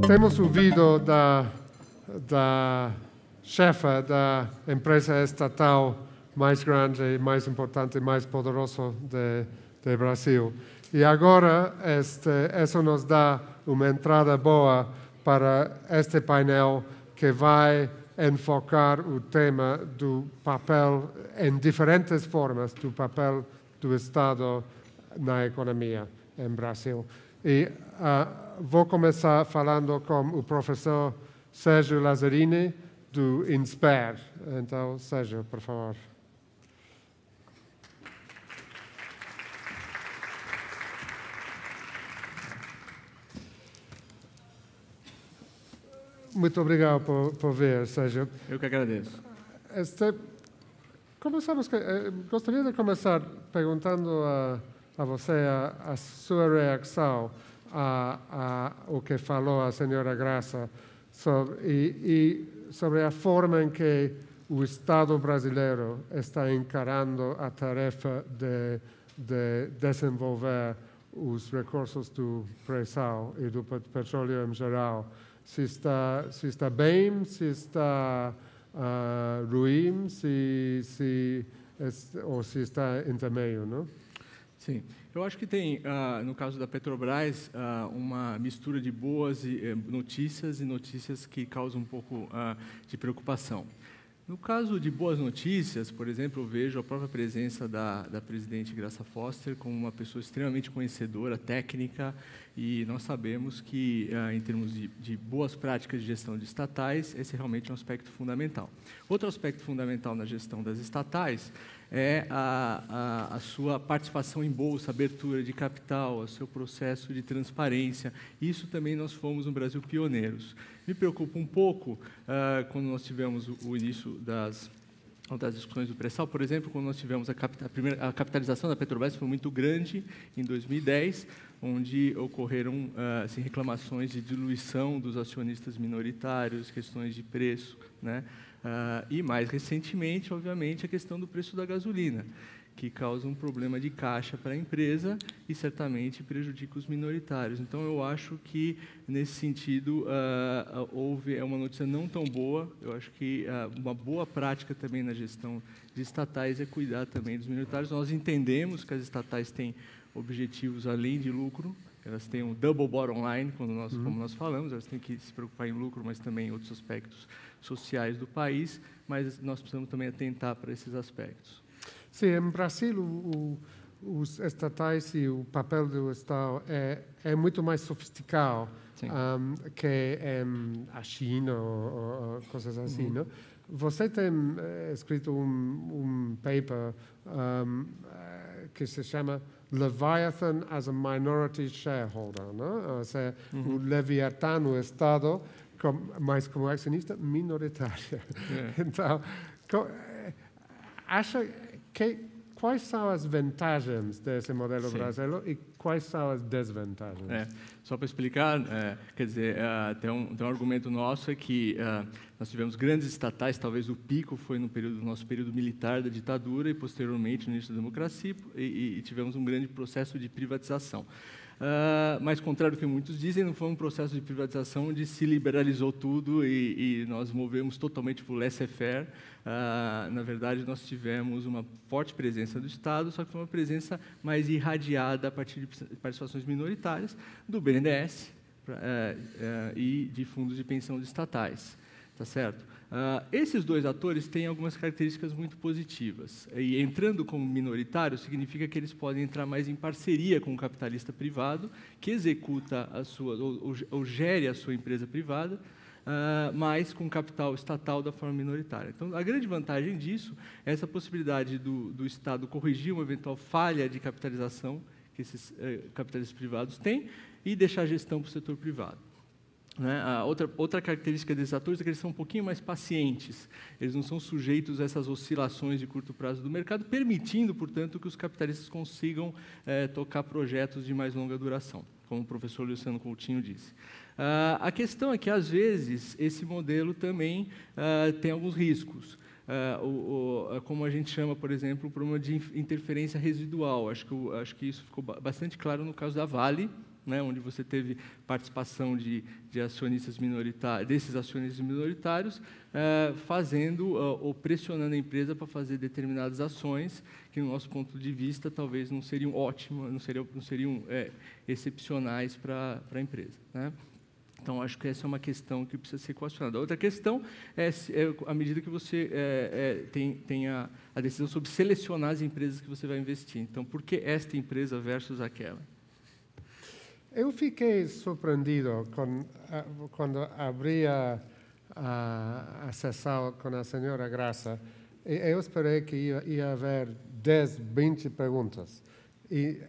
Temos ouvido da chefe da empresa estatal mais grande, mais importante e mais poderosa do Brasil. E agora, isso nos dá uma entrada boa para este painel que vai enfocar o tema do papel, em diferentes formas, do papel do Estado na economia em Brasil. E vou começar falando com o professor Sérgio Lazzarini, do INSPER. Então, Sérgio, por favor. Muito obrigado por vir, Sérgio. Eu que agradeço. Gostaria de começar perguntando a você a sua reação ao que falou a senhora Graça sobre a forma em que o Estado brasileiro está encarando a tarefa de desenvolver os recursos do pré-sal e do petróleo em geral. Se está bem, se está ruim, ou se está intermeio, não? Sim. Eu acho que tem, no caso da Petrobras, uma mistura de boas notícias e notícias que causam um pouco de preocupação. No caso de boas notícias, por exemplo, eu vejo a própria presença da presidente Graça Foster como uma pessoa extremamente conhecedora, técnica, e nós sabemos que, em termos de boas práticas de gestão de estatais, esse realmente é um aspecto fundamental. Outro aspecto fundamental na gestão das estatais é a sua participação em bolsa, abertura de capital, o seu processo de transparência. Isso também nós fomos no Brasil pioneiros. Me preocupa um pouco quando nós tivemos o início das discussões do pré-sal, por exemplo, quando nós tivemos a capitalização da Petrobras foi muito grande em 2010, onde ocorreram reclamações de diluição dos acionistas minoritários, questões de preço, né? E mais recentemente, obviamente, a questão do preço da gasolina, que causa um problema de caixa para a empresa e certamente prejudica os minoritários. Então, eu acho que, nesse sentido, houve uma notícia não tão boa. Eu acho que uma boa prática também na gestão de estatais é cuidar também dos minoritários. Nós entendemos que as estatais têm objetivos além de lucro, elas têm um double bottom line, como nós falamos, elas têm que se preocupar em lucro, mas também em outros aspectos sociais do país, mas nós precisamos também atentar para esses aspectos. Sim, em Brasil, os estatais e o papel do Estado é muito mais sofisticado que a China ou coisas assim, não? Você tem escrito um paper que se chama Leviathan as a Minority Shareholder, não? Ou seja, o Leviatã no Estado, mas como acionista minoritário. Então, quais são as vantagens desse modelo brasileiro e quais são as desvantagens? Só para explicar, quer dizer, tem um argumento nosso é que nós tivemos grandes estatais, talvez o pico foi no nosso período militar da ditadura e posteriormente no início da democracia e tivemos um grande processo de privatização. Mas, contrário do que muitos dizem, não foi um processo de privatização onde se liberalizou tudo e nós movemos totalmente para o laissez-faire. Na verdade, nós tivemos uma forte presença do Estado, só que foi uma presença mais irradiada a partir de participações minoritárias do BNDES e de fundos de pensão de estatais. Tá certo? Esses dois atores têm algumas características muito positivas. E entrando como minoritário, significa que eles podem entrar mais em parceria com o capitalista privado, que executa ou gere a sua empresa privada, mas com capital estatal da forma minoritária. Então, a grande vantagem disso é essa possibilidade do Estado corrigir uma eventual falha de capitalização que esses capitalistas privados têm e deixar a gestão para o setor privado. A outra característica desses atores é que eles são um pouquinho mais pacientes, eles não são sujeitos a essas oscilações de curto prazo do mercado, permitindo, portanto, que os capitalistas consigam tocar projetos de mais longa duração, como o professor Luciano Coutinho disse. A questão é que, às vezes, esse modelo também tem alguns riscos. como a gente chama, por exemplo, o problema de interferência residual. Acho que isso ficou bastante claro no caso da Vale, né, onde você teve participação de acionistas minoritários, desses acionistas minoritários, fazendo ou pressionando a empresa para fazer determinadas ações que, no nosso ponto de vista, talvez não seriam ótimas, não seriam excepcionais para a empresa, né? Então, acho que essa é uma questão que precisa ser equacionada. Outra questão é à medida que você tem a decisão sobre selecionar as empresas que você vai investir. Então, por que esta empresa versus aquela? Eu fiquei surpreendido quando abri a sessão com a senhora Graça. Eu esperei que ia haver 10, 20 perguntas. E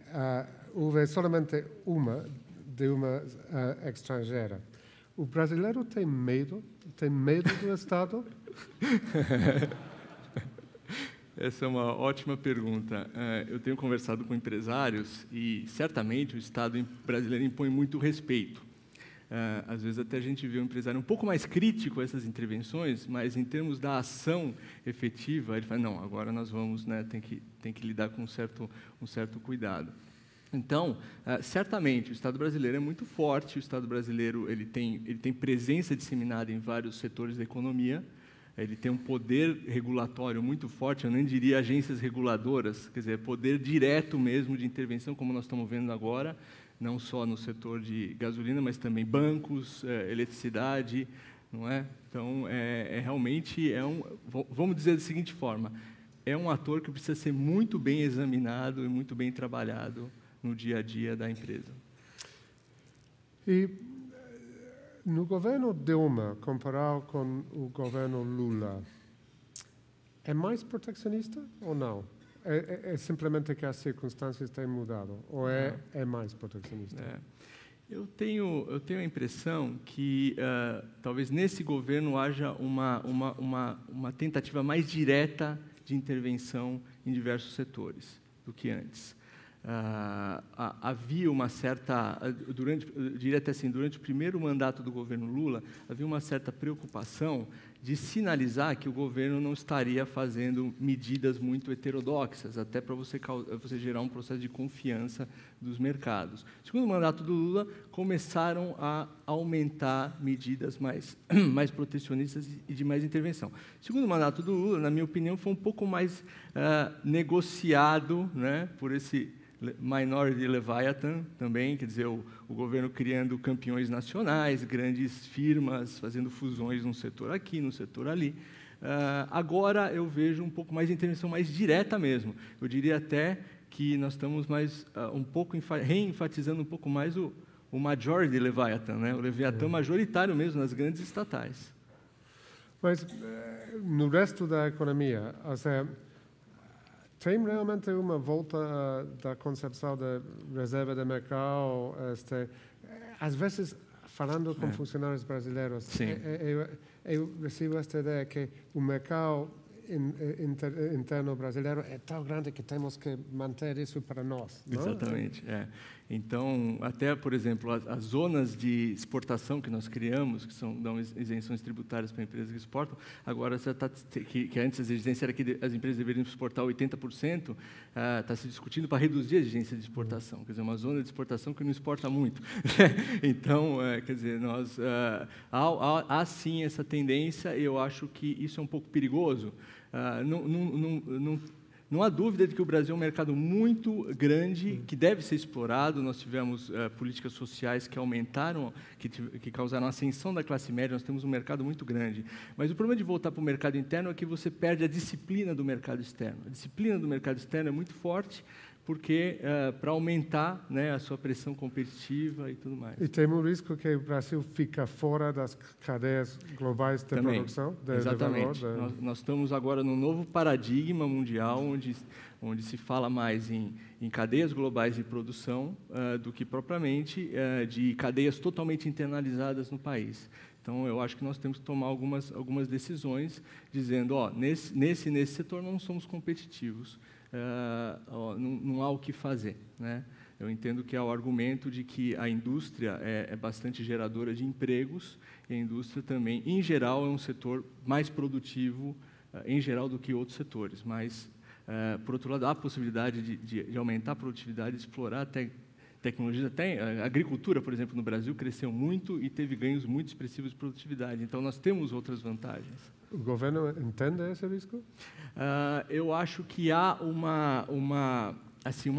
houve somente uma de uma estrangeira. O brasileiro tem medo? Tem medo do Estado? Essa é uma ótima pergunta. Eu tenho conversado com empresários e, certamente, o Estado brasileiro impõe muito respeito. Às vezes, até a gente vê um empresário um pouco mais crítico a essas intervenções, mas, em termos da ação efetiva, ele fala, não, agora nós vamos, né, tem que lidar com um certo cuidado. Então, certamente, o Estado brasileiro é muito forte, o Estado brasileiro ele tem presença disseminada em vários setores da economia, ele tem um poder regulatório muito forte, eu nem diria agências reguladoras, quer dizer, poder direto mesmo de intervenção, como nós estamos vendo agora, não só no setor de gasolina, mas também bancos, eletricidade, não é? Então, realmente vamos dizer da seguinte forma, é um ator que precisa ser muito bem examinado e muito bem trabalhado no dia a dia da empresa. E no governo Dilma, comparado com o governo Lula, é mais protecionista ou não? É simplesmente que as circunstâncias têm mudado? Ou é mais protecionista? Eu tenho a impressão que talvez nesse governo haja uma tentativa mais direta de intervenção em diversos setores do que antes. Havia uma certa, durante o primeiro mandato do governo Lula, havia uma certa preocupação de sinalizar que o governo não estaria fazendo medidas muito heterodoxas, até para você gerar um processo de confiança dos mercados. No segundo mandato do Lula, começaram a aumentar medidas mais protecionistas e de mais intervenção. No segundo mandato do Lula, na minha opinião, foi um pouco mais negociado, né, por esse Minority Leviathan também, quer dizer, o governo criando campeões nacionais, grandes firmas, fazendo fusões num setor aqui, num setor ali. Agora eu vejo um pouco mais de intervenção mais direta mesmo. Eu diria até que nós estamos mais reenfatizando um pouco mais o Majority Leviathan, né? O Leviatã majoritário mesmo nas grandes estatais. Mas no resto da economia, tem realmente uma volta da concepção da reserva de mercado? Às vezes, falando com funcionários brasileiros, eu recebo esta ideia que o mercado interno brasileiro é tão grande que temos que manter isso para nós. Não? Exatamente. Então, até, por exemplo, as zonas de exportação que nós criamos, que dão isenções tributárias para empresas que exportam, agora que antes a exigência era que as empresas deveriam exportar 80%, está se discutindo para reduzir a exigência de exportação, quer dizer, uma zona de exportação que não exporta muito. Então, quer dizer, há sim essa tendência, e eu acho que isso é um pouco perigoso. Não há dúvida de que o Brasil é um mercado muito grande, que deve ser explorado. Nós tivemos políticas sociais que aumentaram, que causaram a ascensão da classe média. Nós temos um mercado muito grande. Mas o problema de voltar para o mercado interno é que você perde a disciplina do mercado externo. A disciplina do mercado externo é muito forte, porque para aumentar, né, a sua pressão competitiva e tudo mais. E tem um risco que o Brasil fica fora das cadeias globais de produção? Exatamente. Nós estamos agora num novo paradigma mundial, onde se fala mais em cadeias globais de produção do que propriamente de cadeias totalmente internalizadas no país. Então, eu acho que nós temos que tomar algumas decisões, dizendo, nesse setor não somos competitivos. Não há o que fazer, né? Eu entendo que há o argumento de que a indústria é bastante geradora de empregos, e a indústria também, em geral, é um setor mais produtivo em geral, do que outros setores. Mas, por outro lado, há a possibilidade de aumentar a produtividade, de explorar tecnologias. Até a agricultura, por exemplo, no Brasil, cresceu muito e teve ganhos muito expressivos de produtividade. Então, nós temos outras vantagens. O governo entende esse risco? Eu acho que há uma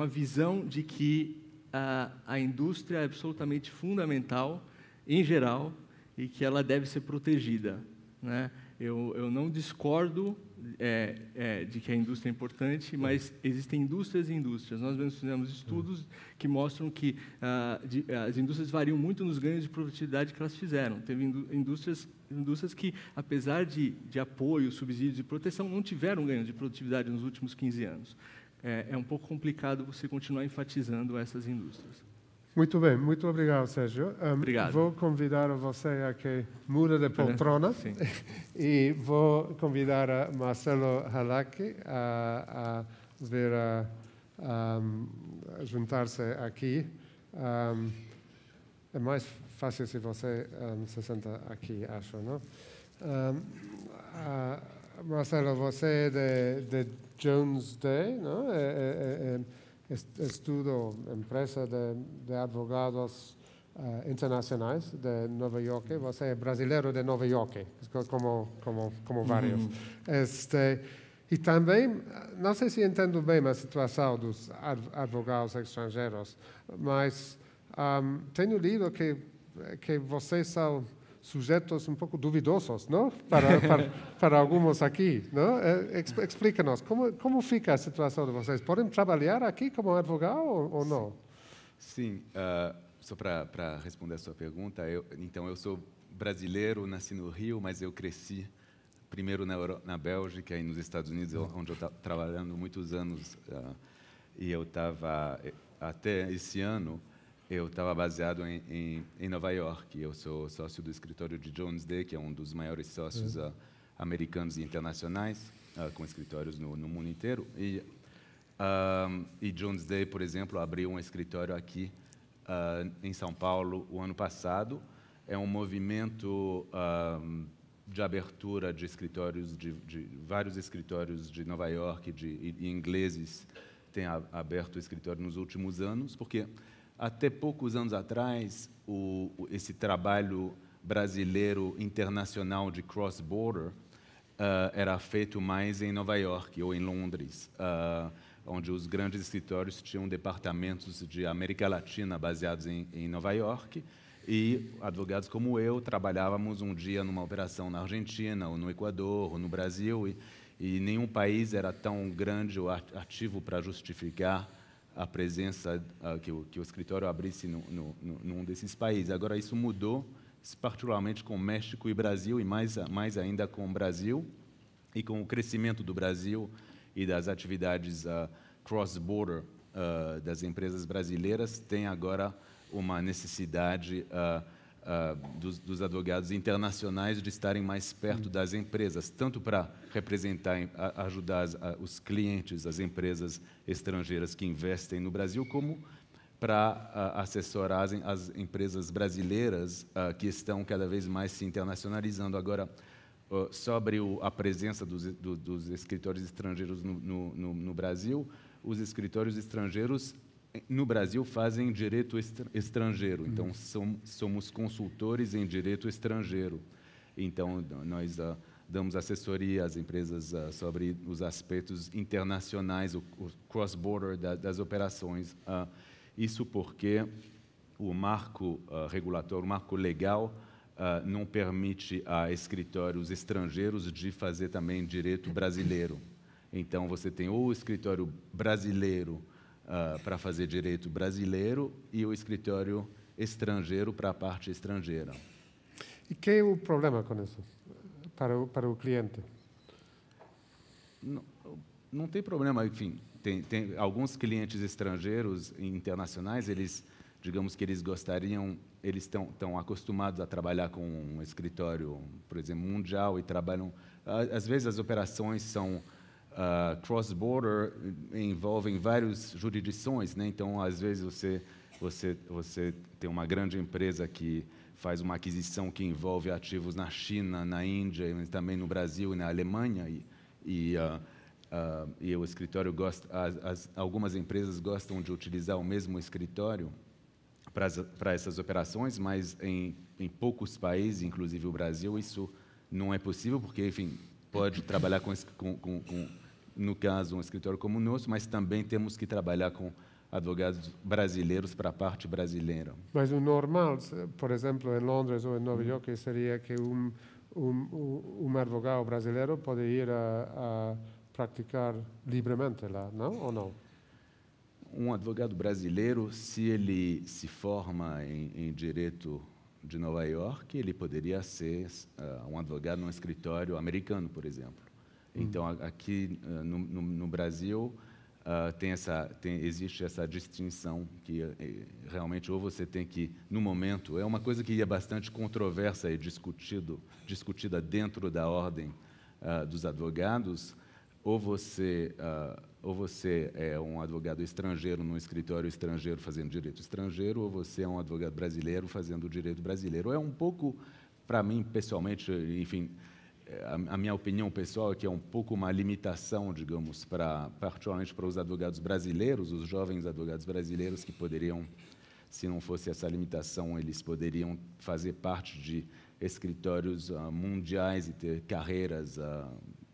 visão de que a indústria é absolutamente fundamental, em geral, e que ela deve ser protegida, né? Eu não discordo de que a indústria é importante, mas existem indústrias e indústrias. Nós mesmos fizemos estudos que mostram que as indústrias variam muito nos ganhos de produtividade que elas fizeram. Teve indústrias que, apesar de apoio, subsídios e proteção, não tiveram ganhos de produtividade nos últimos 15 anos. É um pouco complicado você continuar enfatizando essas indústrias. Muito bem, muito obrigado, Sérgio. Obrigado. Vou convidar você a que mude de poltrona e vou convidar a Marcelo Halaki a vir a juntar-se aqui. É mais fácil se você se senta aqui, acho, não? Marcelo, você é de Jones Day, não? Estudo empresa de advogados internacionais de Nova York. Você é brasileiro de Nova York, como vários. E também, não sei se entendo bem a situação dos advogados estrangeiros, mas tenho lido que vocês são sujeitos um pouco duvidosos, não? Para alguns aqui, não? Explica-nos, como fica a situação de vocês? Podem trabalhar aqui como advogado ou não? Sim, só para responder a sua pergunta, então eu sou brasileiro, nasci no Rio, mas eu cresci primeiro na Bélgica e nos Estados Unidos, onde eu estava trabalhando muitos anos, e eu estava, até esse ano, eu estava baseado em Nova York. Eu sou sócio do escritório de Jones Day, que é um dos maiores sócios americanos e internacionais, com escritórios no mundo inteiro. E Jones Day, por exemplo, abriu um escritório aqui em São Paulo o ano passado. É um movimento de abertura de escritórios, de vários escritórios de Nova York e ingleses têm aberto o escritório nos últimos anos, porque até poucos anos atrás, esse trabalho brasileiro internacional de cross-border era feito mais em Nova York ou em Londres, onde os grandes escritórios tinham departamentos de América Latina baseados em Nova York, e advogados como eu trabalhávamos um dia numa operação na Argentina, ou no Equador, ou no Brasil, e nenhum país era tão grande ou ativo para justificar a presença que o escritório abrisse num desses países. Agora, isso mudou, particularmente com México e Brasil, e mais ainda com o Brasil, e com o crescimento do Brasil e das atividades cross-border das empresas brasileiras, tem agora uma necessidade dos advogados internacionais de estarem mais perto das empresas, tanto para representar, ajudar os clientes, as empresas estrangeiras que investem no Brasil, como para assessorar as empresas brasileiras que estão cada vez mais se internacionalizando. Agora, sobre a presença dos escritórios estrangeiros no Brasil, os escritórios estrangeiros no Brasil fazem direito estrangeiro, então somos consultores em direito estrangeiro. Então, nós damos assessoria às empresas sobre os aspectos internacionais, o cross-border das operações. Isso porque o marco regulatório, o marco legal, não permite a escritórios estrangeiros de fazer também direito brasileiro. Então, você tem ou o escritório brasileiro para fazer direito brasileiro e o escritório estrangeiro para a parte estrangeira. E que é o problema com isso para o cliente? Não tem problema, enfim, tem alguns clientes estrangeiros e internacionais, digamos que eles gostariam, eles estão acostumados a trabalhar com um escritório, por exemplo, mundial, e trabalham, às vezes as operações são cross-border, envolvem várias jurisdições, né? Então, às vezes, você tem uma grande empresa que faz uma aquisição que envolve ativos na China, na Índia, mas também no Brasil e na Alemanha, e o escritório gosta, algumas empresas gostam de utilizar o mesmo escritório para essas operações, mas em poucos países, inclusive o Brasil, isso não é possível, porque, enfim, pode trabalhar no caso, um escritório como o nosso, mas também temos que trabalhar com advogados brasileiros para a parte brasileira. Mas o normal, por exemplo, em Londres ou em Nova York, seria que advogado brasileiro pode ir a praticar livremente lá, não? Ou não? Um advogado brasileiro, se ele se forma em direito de Nova York, ele poderia ser um advogado num escritório americano, por exemplo. Então, aqui no Brasil, existe essa distinção que realmente ou você tem que, no momento, é uma coisa que é bastante controversa e discutida dentro da ordem dos advogados, ou você é um advogado estrangeiro num escritório estrangeiro fazendo direito estrangeiro, ou você é um advogado brasileiro fazendo direito brasileiro. É um pouco, para mim, pessoalmente, enfim, a minha opinião pessoal é que é um pouco uma limitação, digamos, particularmente para os advogados brasileiros, os jovens advogados brasileiros que poderiam, se não fosse essa limitação, eles poderiam fazer parte de escritórios mundiais e ter carreiras,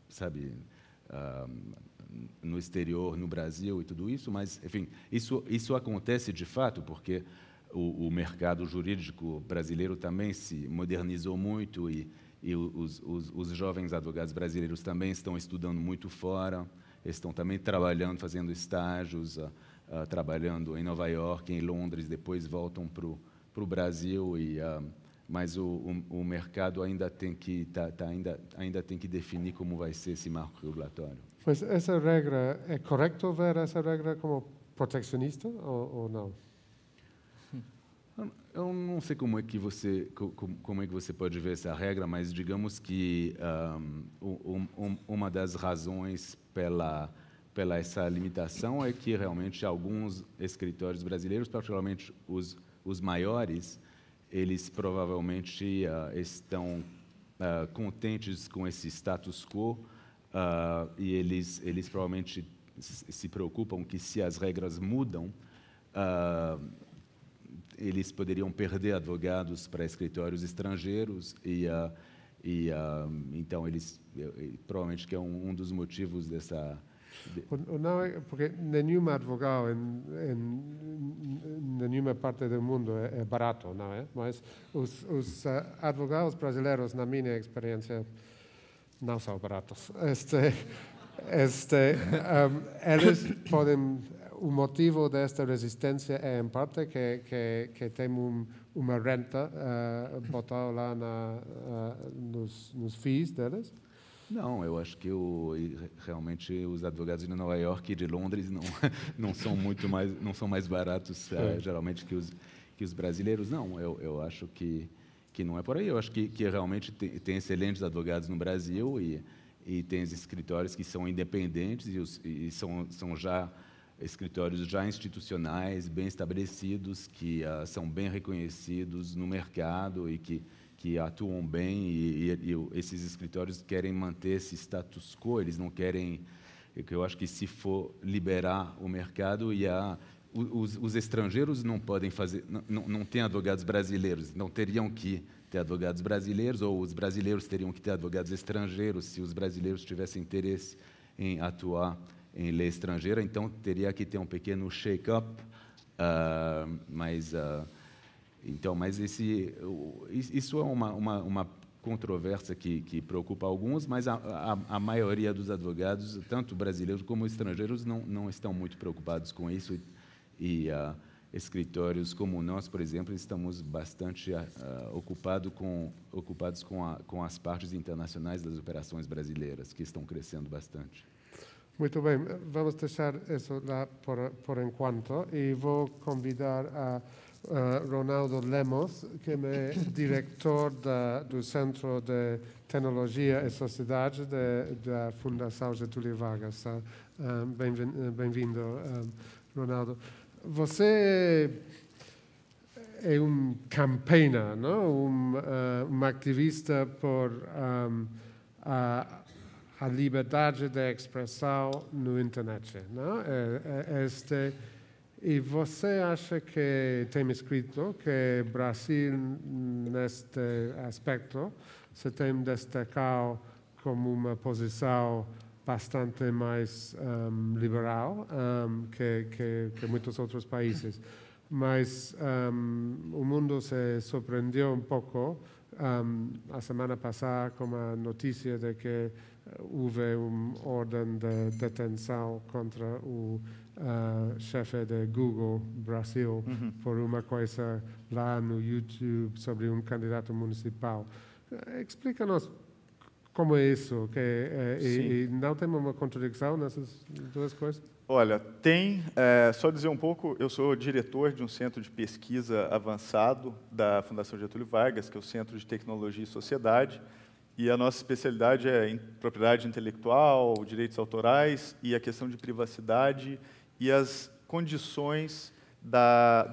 sabe, no exterior, no Brasil e tudo isso, mas, enfim, isso acontece de fato porque o mercado jurídico brasileiro também se modernizou muito e os jovens advogados brasileiros também estão estudando muito fora, estão também trabalhando, fazendo estágios, trabalhando em Nova York, em Londres, depois voltam para o Brasil, mas o mercado ainda tem que ainda tem que definir como vai ser esse marco regulatório. Mas essa regra, é correto ver essa regra como protecionista ou não? Eu não sei como é que você pode ver essa regra, mas digamos que uma das razões pela essa limitação é que realmente alguns escritórios brasileiros, particularmente os maiores, eles provavelmente estão contentes com esse status quo e eles provavelmente se preocupam que se as regras mudam, eles poderiam perder advogados para escritórios estrangeiros então eles provavelmente que é um dos motivos dessa. Não é porque nenhum advogado em nenhuma parte do mundo é barato, não é? Mas os advogados brasileiros, na minha experiência, não são baratos. Eles podem. O motivo desta resistência é, em parte, que tem uma renta botada lá nos FIIs deles? Não, eu acho que realmente os advogados de Nova York e de Londres não são mais baratos, geralmente, que os brasileiros. Não, eu acho que não é por aí. Eu acho que realmente tem excelentes advogados no Brasil e tem escritórios que são independentes e são já escritórios já institucionais, bem estabelecidos, que são bem reconhecidos no mercado e que atuam bem, e esses escritórios querem manter esse status quo, eles não querem, eu acho que se for liberar o mercado, os estrangeiros não podem fazer, não tem advogados brasileiros, não teriam que ter advogados brasileiros, ou os brasileiros teriam que ter advogados estrangeiros, se os brasileiros tivessem interesse em atuar em lei estrangeira, então teria que ter um pequeno shake-up, mas isso é uma controvérsia que preocupa alguns, mas a maioria dos advogados, tanto brasileiros como estrangeiros, não estão muito preocupados com isso e escritórios como o nosso, por exemplo, estamos bastante ocupados com as partes internacionais das operações brasileiras, que estão crescendo bastante. Muito bem, vamos deixar isso lá por enquanto e vou convidar a Ronaldo Lemos, que é diretor do Centro de Tecnologia e Sociedade da Fundação Getúlio Vargas. Bem-vindo, Ronaldo. Você é um campaigner, não? Um ativista por a liberdade de expressão no internet, não? E você acha que tem escrito que Brasil, neste aspecto, se tem destacado como uma posição bastante mais liberal que muitos outros países. Mas o mundo se surpreendeu um pouco a semana passada com a notícia de que houve uma ordem de detenção contra o chefe de Google Brasil por uma coisa lá no YouTube sobre um candidato municipal. Explica-nos como é isso, e não tem uma contradição nessas duas coisas? Olha, tem, só dizer um pouco, eu sou diretor de um centro de pesquisa avançado da Fundação Getúlio Vargas, que é o Centro de Tecnologia e Sociedade, e a nossa especialidade é em propriedade intelectual, direitos autorais e a questão de privacidade e as condições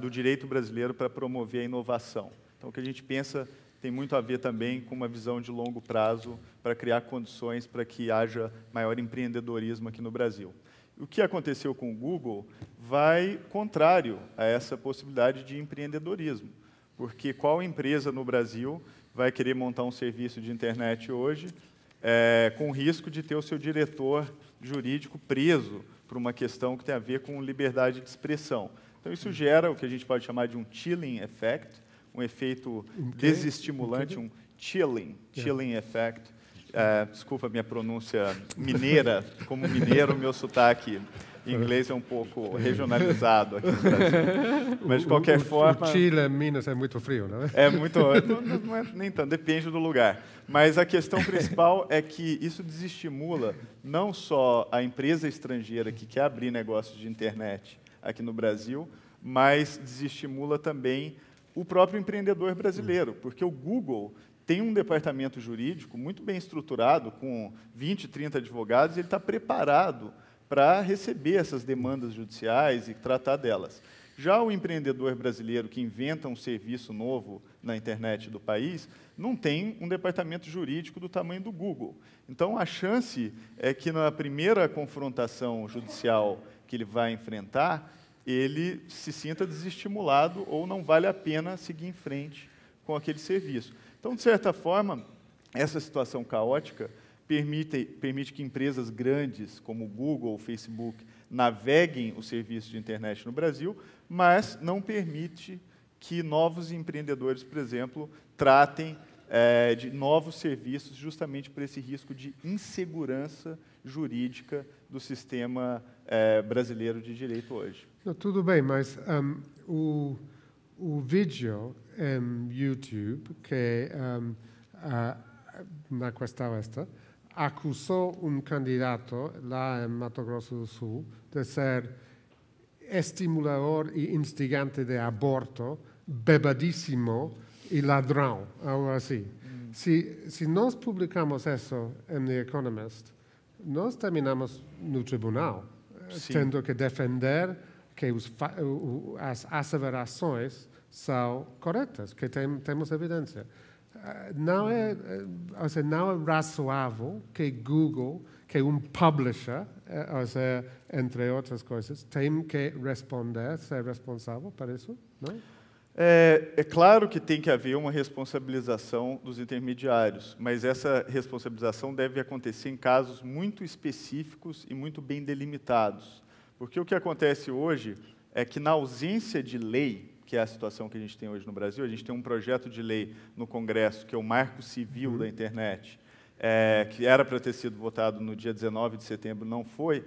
do direito brasileiro para promover a inovação. Então, o que a gente pensa tem muito a ver também com uma visão de longo prazo para criar condições para que haja maior empreendedorismo aqui no Brasil. O que aconteceu com o Google vai contrário a essa possibilidade de empreendedorismo, porque qual empresa no Brasil vai querer montar um serviço de internet hoje com o risco de ter o seu diretor jurídico preso por uma questão que tem a ver com liberdade de expressão? Então, isso gera o que a gente pode chamar de um chilling effect, um efeito desestimulante, um chilling effect. Desculpa a minha pronúncia mineira, como mineiro, meu sotaque em inglês é um pouco regionalizado aqui no Brasil. Mas, de qualquer forma... O Chile, Minas, é muito frio, não é? É muito... não é nem tanto, depende do lugar. Mas a questão principal é que isso desestimula não só a empresa estrangeira que quer abrir negócios de internet aqui no Brasil, mas desestimula também o próprio empreendedor brasileiro, porque o Google tem um departamento jurídico muito bem estruturado, com 20, 30 advogados, e ele está preparado para receber essas demandas judiciais e tratar delas. Já o empreendedor brasileiro que inventa um serviço novo na internet do país, não tem um departamento jurídico do tamanho do Google. Então, a chance é que na primeira confrontação judicial que ele vai enfrentar, ele se sinta desestimulado ou não vale a pena seguir em frente com aquele serviço. Então, de certa forma, essa situação caótica permite que empresas grandes, como o Google, o Facebook, naveguem o serviço de internet no Brasil, mas não permite que novos empreendedores, por exemplo, tratem de novos serviços justamente por esse risco de insegurança jurídica do sistema brasileiro de direito hoje. Não, tudo bem, mas o vídeo em YouTube, que na questão acusou um candidato lá em Mato Grosso do Sul de ser estimulador e instigante de aborto, bebadíssimo e ladrão, algo assim. Se nós publicamos isso em The Economist, nós terminamos no tribunal, tendo que defender que as asseverações são corretas, que temos evidência. Não é razoável que Google, que um publisher, entre outras coisas, tem que responder, ser responsável por isso, não? É claro que tem que haver uma responsabilização dos intermediários, mas essa responsabilização deve acontecer em casos muito específicos e muito bem delimitados. Porque o que acontece hoje é que, na ausência de lei, que é a situação que a gente tem hoje no Brasil, a gente tem um projeto de lei no Congresso, que é o Marco Civil da Internet, que era para ter sido votado no dia 19 de setembro, não foi.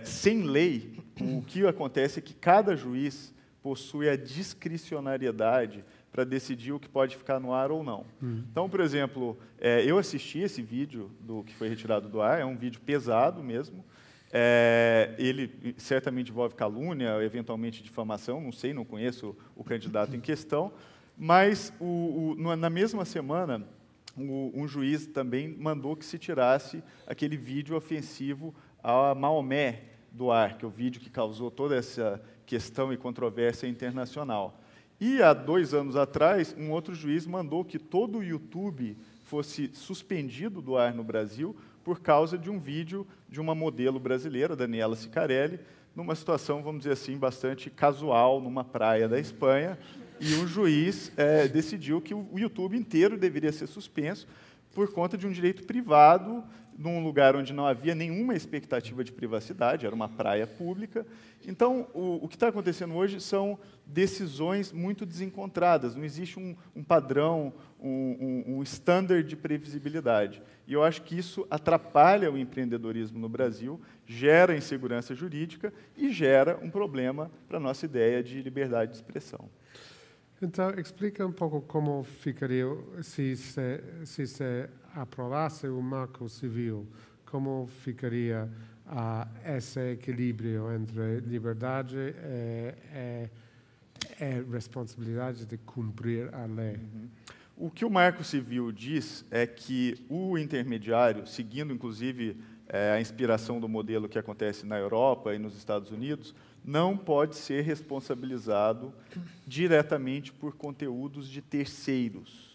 Sem lei, o que acontece é que cada juiz possui a discricionariedade para decidir o que pode ficar no ar ou não. Então, por exemplo, eu assisti esse vídeo que foi retirado do ar, é um vídeo pesado mesmo. Ele certamente envolve calúnia, eventualmente difamação, não sei, não conheço o candidato em questão, mas na mesma semana, um juiz também mandou que se tirasse aquele vídeo ofensivo a Maomé do ar, que é o vídeo que causou toda essa questão e controvérsia internacional. E, há 2 anos atrás, um outro juiz mandou que todo o YouTube fosse suspendido do ar no Brasil, por causa de um vídeo de uma modelo brasileira, Daniela Sicarelli, numa situação, vamos dizer assim, bastante casual, numa praia da Espanha, e um juiz decidiu que o YouTube inteiro deveria ser suspenso por conta de um direito privado, num lugar onde não havia nenhuma expectativa de privacidade, era uma praia pública. Então, o que está acontecendo hoje são decisões muito desencontradas, não existe um padrão, um standard de previsibilidade. E eu acho que isso atrapalha o empreendedorismo no Brasil, gera insegurança jurídica e gera um problema para a nossa ideia de liberdade de expressão. Então, explica um pouco como ficaria se se aprovasse o Marco Civil, como ficaria esse equilíbrio entre liberdade e responsabilidade de cumprir a lei. O que o Marco Civil diz é que o intermediário, seguindo inclusive a inspiração do modelo que acontece na Europa e nos Estados Unidos, não pode ser responsabilizado diretamente por conteúdos de terceiros.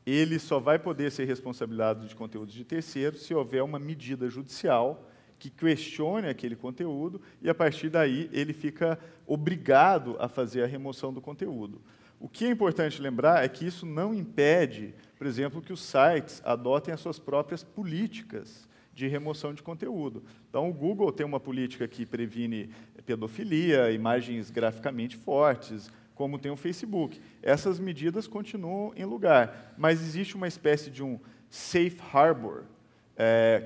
Ele só vai poder ser responsabilizado de conteúdos de terceiros se houver uma medida judicial que questione aquele conteúdo e, a partir daí, ele fica obrigado a fazer a remoção do conteúdo. O que é importante lembrar é que isso não impede, por exemplo, que os sites adotem as suas próprias políticas de remoção de conteúdo. Então, o Google tem uma política que previne pedofilia, imagens graficamente fortes, como tem o Facebook. Essas medidas continuam em lugar, mas existe uma espécie de um safe harbor,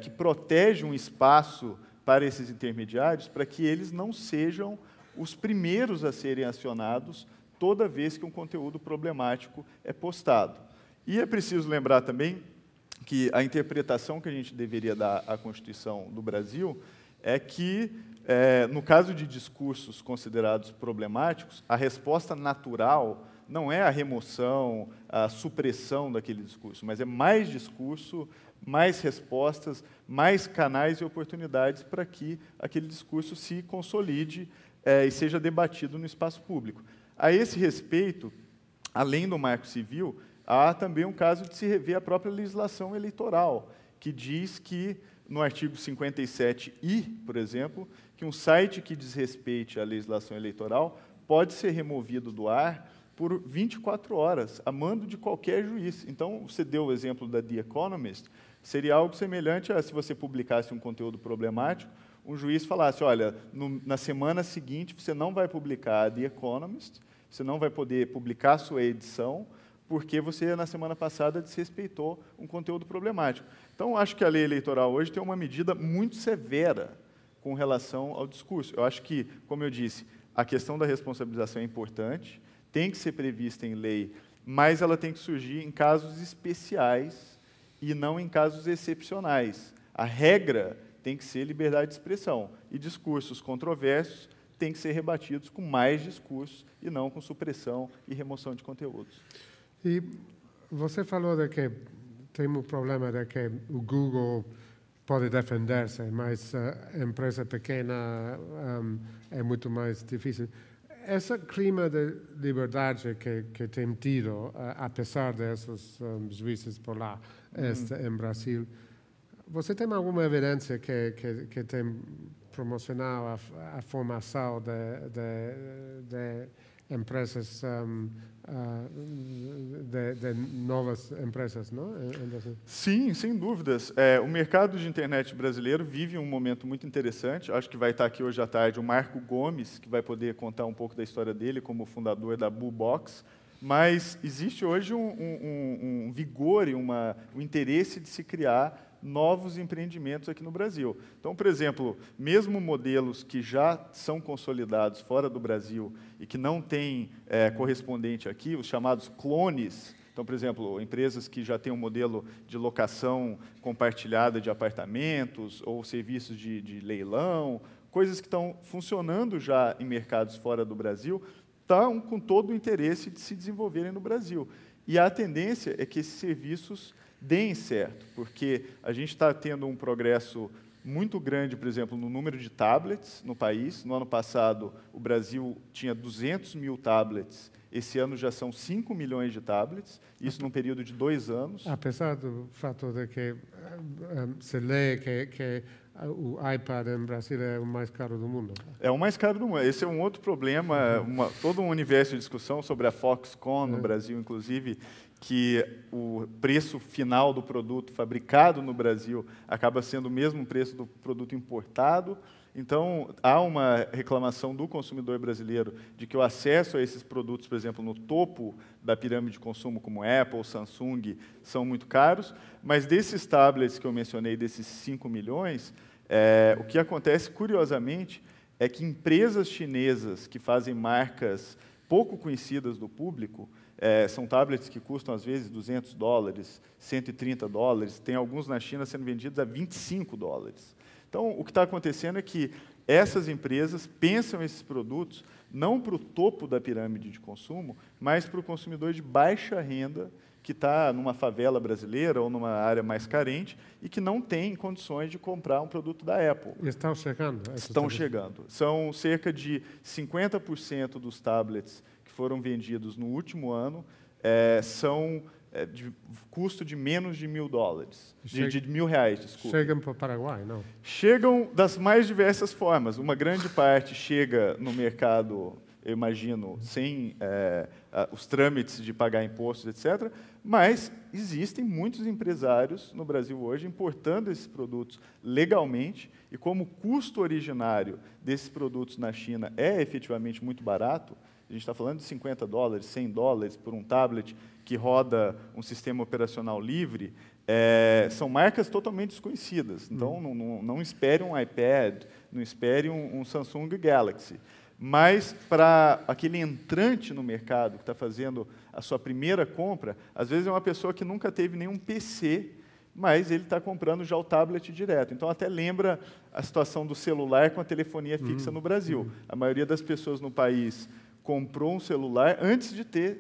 que protege um espaço para esses intermediários, para que eles não sejam os primeiros a serem acionados toda vez que um conteúdo problemático é postado. E é preciso lembrar também que a interpretação que a gente deveria dar à Constituição do Brasil é que, no caso de discursos considerados problemáticos, a resposta natural não é a remoção, a supressão daquele discurso, mas é mais discurso, mais respostas, mais canais e oportunidades para que aquele discurso se consolide e seja debatido no espaço público. A esse respeito, além do Marco Civil, há também um caso de se rever a própria legislação eleitoral, que diz que, no artigo 57I, por exemplo, que um site que desrespeite a legislação eleitoral pode ser removido do ar por 24 horas, a mando de qualquer juiz. Então, você deu o exemplo da The Economist, seria algo semelhante a se você publicasse um conteúdo problemático, um juiz falasse, olha, na semana seguinte você não vai publicar a The Economist, você não vai poder publicar a sua edição, porque você, na semana passada, desrespeitou um conteúdo problemático. Então, acho que a lei eleitoral hoje tem uma medida muito severa com relação ao discurso. Eu acho que, como eu disse, a questão da responsabilização é importante, tem que ser prevista em lei, mas ela tem que surgir em casos especiais e não em casos excepcionais. A regra tem que ser liberdade de expressão, e discursos controversos têm que ser rebatidos com mais discursos e não com supressão e remoção de conteúdos. E você falou de que tem um problema de que o Google pode defender-se, mas a empresa pequena é muito mais difícil. Esse clima de liberdade que tem tido, apesar desses juízes por lá, em Brasil, você tem alguma evidência que tem promocionado a formação de empresas, de novas empresas, não? Sim, sem dúvidas. O mercado de internet brasileiro vive um momento muito interessante. Acho que vai estar aqui hoje à tarde o Marco Gomes, que vai poder contar um pouco da história dele como fundador da Boobox. Mas existe hoje um vigor e um interesse de se criar novos empreendimentos aqui no Brasil. Então, por exemplo, mesmo modelos que já são consolidados fora do Brasil e que não têm correspondente aqui, os chamados clones. Então, por exemplo, empresas que já têm um modelo de locação compartilhada de apartamentos ou serviços de leilão, coisas que estão funcionando já em mercados fora do Brasil, estão com todo o interesse de se desenvolverem no Brasil. E a tendência é que esses serviços deem certo, porque a gente está tendo um progresso muito grande, por exemplo, no número de tablets no país. No ano passado, o Brasil tinha 200 mil tablets. Esse ano já são 5 milhões de tablets, isso num período de 2 anos. Apesar do fato de que se lê que o iPad em Brasil é o mais caro do mundo. É o mais caro do mundo. Esse é um outro problema, todo um universo de discussão sobre a Foxconn no Brasil, inclusive, que o preço final do produto fabricado no Brasil acaba sendo o mesmo preço do produto importado. Então, há uma reclamação do consumidor brasileiro de que o acesso a esses produtos, por exemplo, no topo da pirâmide de consumo, como Apple, Samsung, são muito caros. Mas desses tablets que eu mencionei, desses 5 milhões, o que acontece, curiosamente, é que empresas chinesas que fazem marcas pouco conhecidas do público, são tablets que custam, às vezes, $200, $130. Tem alguns na China sendo vendidos a $25. Então, o que está acontecendo é que essas empresas pensam esses produtos não para o topo da pirâmide de consumo, mas para o consumidor de baixa renda que está numa favela brasileira ou numa área mais carente e que não tem condições de comprar um produto da Apple. E estão chegando? Estão chegando. São cerca de 50% dos tablets que foram vendidos no último ano são de custo de menos de $1.000, de R$1.000, desculpa. Chegam para o Paraguai, não? Chegam das mais diversas formas. Uma grande parte chega no mercado, eu imagino, sem os trâmites de pagar impostos, etc., mas existem muitos empresários no Brasil hoje importando esses produtos legalmente, e como o custo originário desses produtos na China é efetivamente muito barato, a gente está falando de $50, $100 por um tablet que roda um sistema operacional livre, são marcas totalmente desconhecidas. Então, não espere um iPad, não espere um Samsung Galaxy. Mas, para aquele entrante no mercado que está fazendo a sua primeira compra, às vezes é uma pessoa que nunca teve nenhum PC, mas ele está comprando já o tablet direto. Então, até lembra a situação do celular com a telefonia fixa no Brasil. A maioria das pessoas no país comprou um celular antes de ter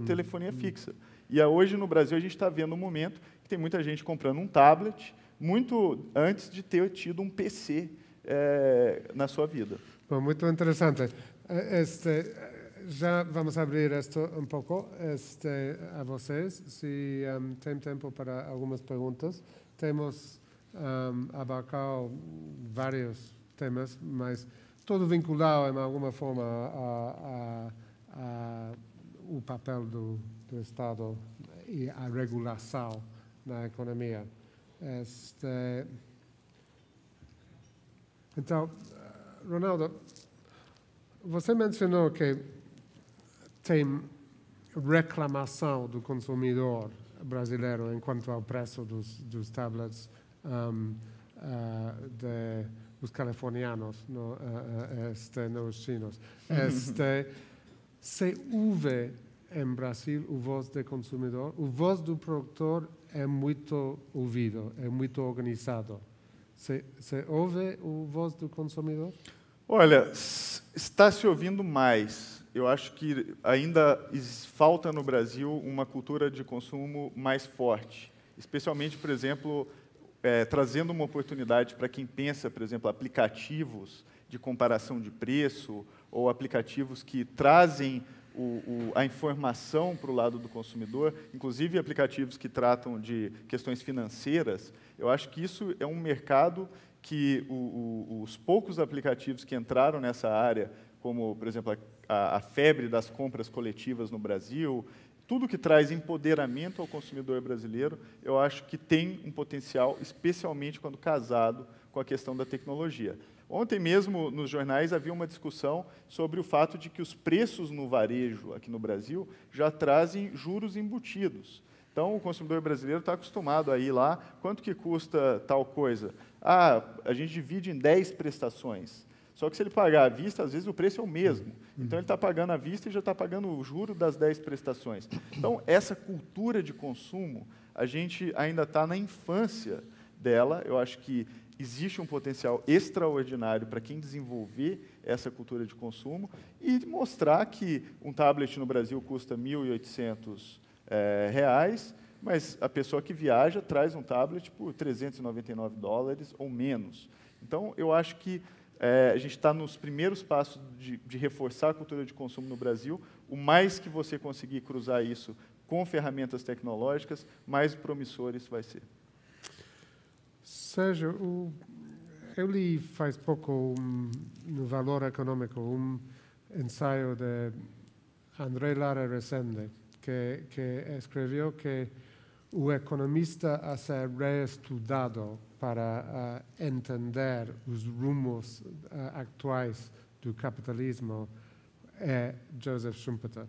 telefonia fixa. E hoje, no Brasil, a gente está vendo um momento que tem muita gente comprando um tablet muito antes de ter tido um PC na sua vida. Bom, muito interessante. Já vamos abrir isto um pouco a vocês, se tem tempo para algumas perguntas. Temos abarcado vários temas, mas todo vinculado, de alguma forma, ao papel do Estado e à regulação na economia. Então, Ronaldo, você mencionou que tem reclamação do consumidor brasileiro enquanto ao preço dos tablets dos californianos, nos chinos. Se houve em Brasil o voz do consumidor, o voz do produtor é muito ouvido, é muito organizado. Se ouve o voz do consumidor? Olha, está se ouvindo mais. Eu acho que ainda falta no Brasil uma cultura de consumo mais forte, especialmente, por exemplo, trazendo uma oportunidade para quem pensa, por exemplo, aplicativos de comparação de preço ou aplicativos que trazem a informação para o lado do consumidor, inclusive aplicativos que tratam de questões financeiras. Eu acho que isso é um mercado que os poucos aplicativos que entraram nessa área, como, por exemplo, a febre das compras coletivas no Brasil, tudo que traz empoderamento ao consumidor brasileiro, eu acho que tem um potencial, especialmente quando casado com a questão da tecnologia. Ontem mesmo, nos jornais, havia uma discussão sobre o fato de que os preços no varejo aqui no Brasil já trazem juros embutidos. Então, o consumidor brasileiro está acostumado a ir lá, quanto que custa tal coisa? A gente divide em 10 prestações. Só que se ele pagar à vista, às vezes o preço é o mesmo. Então, ele está pagando à vista e já está pagando o juro das 10 prestações. Então, essa cultura de consumo, a gente ainda está na infância dela. Eu acho que existe um potencial extraordinário para quem desenvolver essa cultura de consumo e mostrar que um tablet no Brasil custa R$ 1.800, mas a pessoa que viaja traz um tablet por $399 ou menos. Então, eu acho que a gente está nos primeiros passos de reforçar a cultura de consumo no Brasil. O mais que você conseguir cruzar isso com ferramentas tecnológicas, mais promissor isso vai ser. Sérgio, eu li faz pouco no Valor Econômico ensaio de André Lara Resende, que escreveu que o economista a ser reestudado para entender os rumos atuais do capitalismo é Joseph Schumpeter,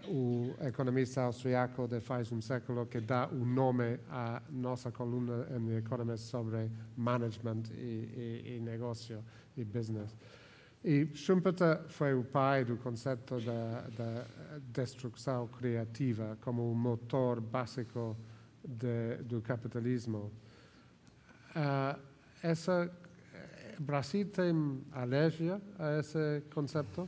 o economista austriaco de faz século que dá o nome à nossa coluna em The Economist sobre management e negócio e business. E Schumpeter foi o pai do conceito da destruição criativa como o motor básico do capitalismo. Brasil tem alergia a esse conceito?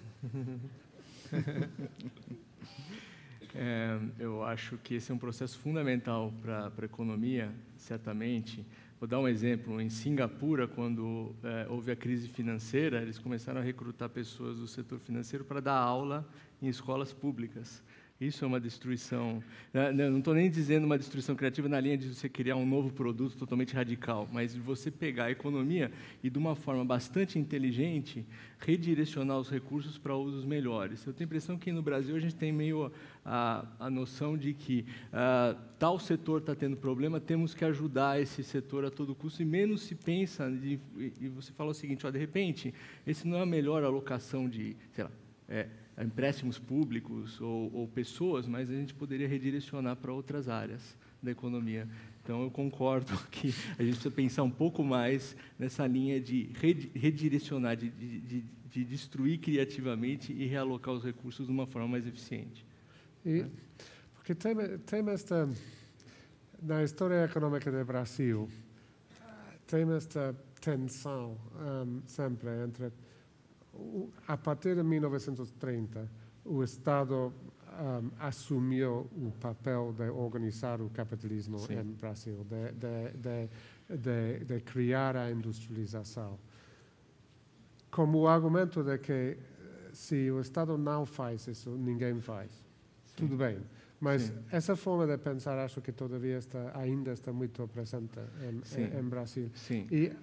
Eu acho que esse é um processo fundamental para a economia, certamente. Vou dar um exemplo. Em Singapura, quando houve a crise financeira, eles começaram a recrutar pessoas do setor financeiro para dar aula em escolas públicas. Isso é uma destruição. Não estou nem dizendo uma destruição criativa na linha de você criar um novo produto totalmente radical, mas de você pegar a economia e, de uma forma bastante inteligente, redirecionar os recursos para usos melhores. Eu tenho a impressão que no Brasil a gente tem meio a noção de que tal setor está tendo problema, temos que ajudar esse setor a todo custo, e menos se pensa, e você fala o seguinte, de repente, esse não é a melhor alocação de, sei lá, empréstimos públicos ou pessoas, mas a gente poderia redirecionar para outras áreas da economia. Então, eu concordo que a gente precisa pensar um pouco mais nessa linha de redirecionar, de destruir criativamente e realocar os recursos de uma forma mais eficiente. Porque tem esta, na história econômica do Brasil, tem esta tensão sempre entre a partir de 1930, o Estado assumiu o papel de organizar o capitalismo no Brasil, de criar a industrialização. Como o argumento de que se o Estado não faz isso, ninguém faz. Tudo bem. Mas essa forma de pensar acho que todavia ainda está muito presente em Brasil. Sim. E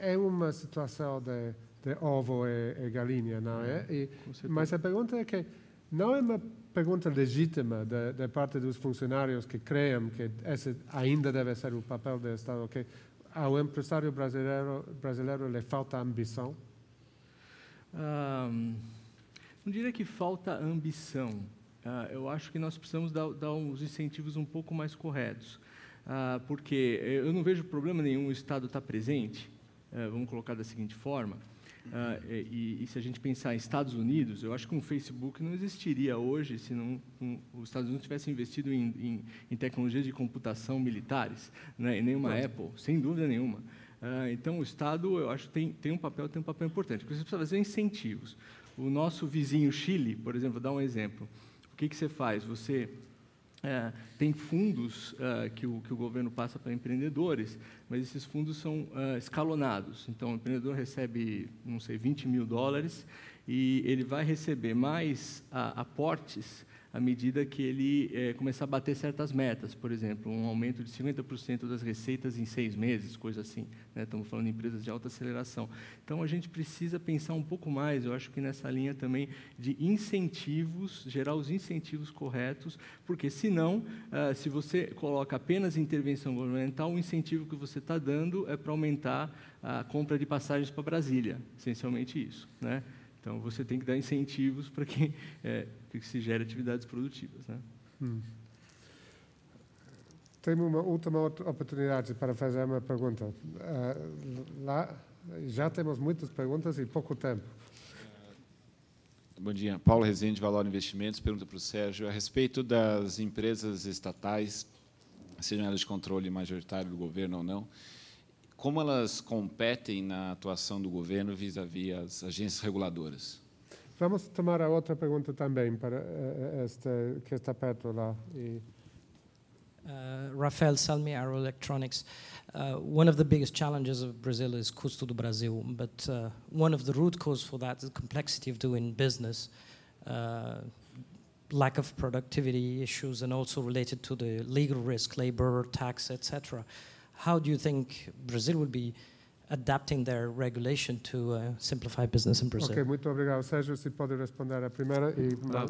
é uma situação de ovo e galinha, não é? Mas a pergunta é que não é uma pergunta legítima da parte dos funcionários que creem que esse ainda deve ser o papel do Estado, que ao empresário brasileiro lhe falta ambição? Não diria que falta ambição. Eu acho que nós precisamos dar uns incentivos um pouco mais corretos, porque eu não vejo problema nenhum o Estado estar presente, vamos colocar da seguinte forma, e se a gente pensar em Estados Unidos, eu acho que um Facebook não existiria hoje se os Estados Unidos tivessem investido em tecnologias de computação militares, né, e nenhuma Apple, sem dúvida nenhuma. Então, o Estado, eu acho, tem um papel importante. Você precisa fazer incentivos. O nosso vizinho Chile, por exemplo, vou dar um exemplo. O que você faz? Você tem fundos que o governo passa para empreendedores, mas esses fundos são escalonados. Então, o empreendedor recebe, não sei, $20 mil e ele vai receber mais aportes à medida que ele começar a bater certas metas. Por exemplo, um aumento de 50% das receitas em 6 meses, coisa assim, né? Estamos falando de empresas de alta aceleração. Então, a gente precisa pensar um pouco mais, eu acho que nessa linha também de incentivos, gerar os incentivos corretos, porque, senão, se você coloca apenas intervenção governamental, o incentivo que você está dando é para aumentar a compra de passagens para Brasília, essencialmente isso, né? Então, você tem que dar incentivos para que se gere atividades produtivas, né? Tenho uma última oportunidade para fazer uma pergunta. Já temos muitas perguntas e pouco tempo. Bom dia. Paulo Rezende, Valor Investimentos. Pergunta para o Sérgio a respeito das empresas estatais, sejam elas de controle majoritário do governo ou não, como elas competem na atuação do governo vis-à-vis as agências reguladoras? Vamos tomar a outra pergunta também, para que está perto lá. Rafael Salmi, Arrow Electronics. One of the biggest challenges of Brazil is custo do Brasil, but one of the root causes for that is the complexity of doing business, lack of productivity issues, and also related to the legal risk, labor, tax, etc. How do you think Brazil will be adapting their regulation to simplify business in Brazil? Ok, muito obrigado. Sérgio, se pode responder a primeira.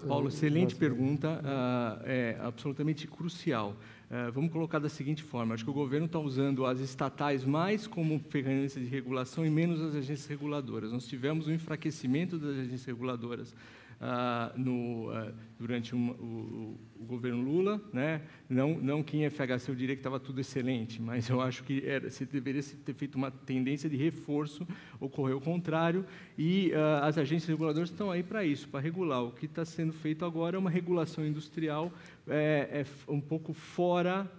Paulo, excelente pergunta, é absolutamente crucial. Vamos colocar da seguinte forma, acho que o governo está usando as estatais mais como ferramentas de regulação e menos as agências reguladoras. Nós tivemos um enfraquecimento das agências reguladoras durante o governo Lula, né? Não que em FHC eu diria que estava tudo excelente, mas eu acho que se deveria ter feito uma tendência de reforço, ocorreu o contrário, e as agências reguladoras estão aí para isso, para regular. O que está sendo feito agora é uma regulação industrial um pouco fora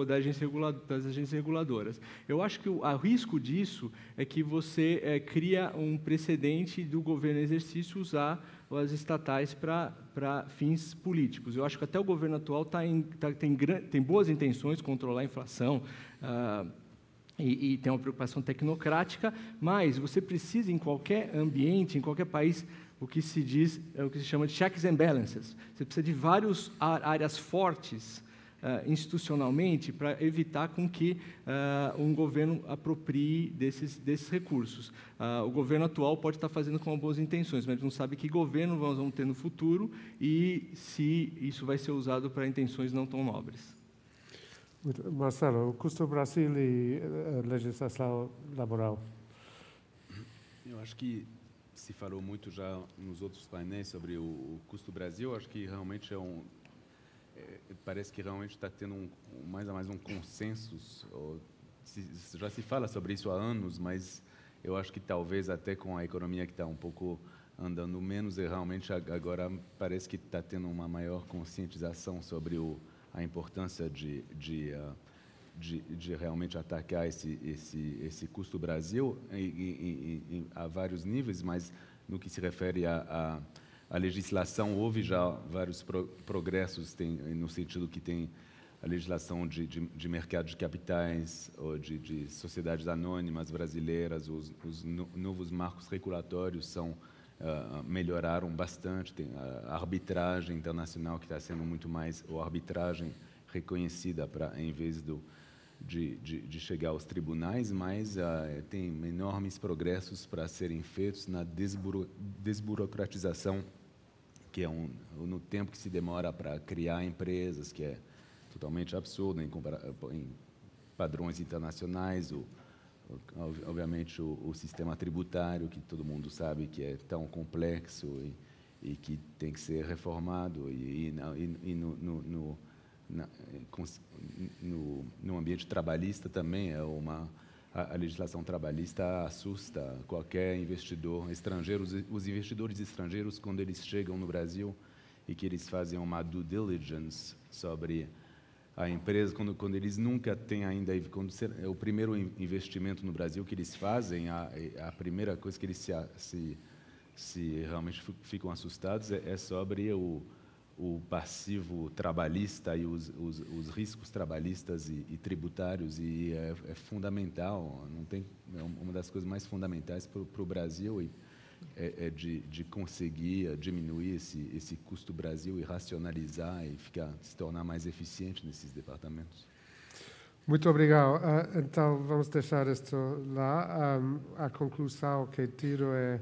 das agências reguladoras. Eu acho que o risco disso é que você cria um precedente do governo em exercício usar as estatais para fins políticos. Eu acho que até o governo atual tem boas intenções de controlar a inflação e tem uma preocupação tecnocrática, mas você precisa, em qualquer ambiente, em qualquer país, o que se chama de checks and balances. Você precisa de várias áreas fortes institucionalmente para evitar com que um governo aproprie desses recursos. O governo atual pode estar fazendo com boas intenções, mas não sabe que governo nós vamos ter no futuro e se isso vai ser usado para intenções não tão nobres. Marcelo, o custo do Brasil e a legislação laboral. Eu acho que se falou muito já nos outros painéis sobre o custo do Brasil. Acho que realmente parece que realmente está tendo mais ou mais um consenso. Já se fala sobre isso há anos, mas eu acho que talvez até com a economia que está um pouco andando menos, e realmente agora parece que está tendo uma maior conscientização sobre a importância de realmente atacar esse custo do Brasil a vários níveis, mas no que se refere à legislação, houve já vários progressos, no sentido que tem a legislação de mercado de capitais, ou de sociedades anônimas brasileiras, os novos marcos regulatórios melhoraram bastante, tem a arbitragem internacional que está sendo muito mais, ou arbitragem reconhecida em vez de chegar aos tribunais, mas tem enormes progressos para serem feitos na desburocratização, que é no tempo que se demora para criar empresas, que é totalmente absurdo em padrões internacionais, obviamente o sistema tributário, que todo mundo sabe que é tão complexo e que tem que ser reformado, e no ambiente trabalhista também a legislação trabalhista assusta qualquer investidor estrangeiro. Os investidores estrangeiros, quando eles chegam no Brasil e que eles fazem uma due diligence sobre a empresa, quando eles nunca têm ainda, quando é o primeiro investimento no Brasil que eles fazem, a primeira coisa que eles se realmente ficam assustados é sobre o passivo trabalhista e os riscos trabalhistas e tributários, e é fundamental, é uma das coisas mais fundamentais para o Brasil, de conseguir diminuir esse custo do Brasil e racionalizar e se tornar mais eficiente nesses departamentos. Muito obrigado. Então, vamos deixar isto lá. A conclusão que tiro é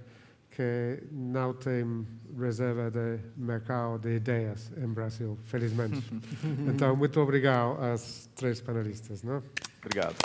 que não tem reserva de mercado de ideias em Brasil, felizmente. Então, muito obrigado às três panelistas. Não? Obrigado.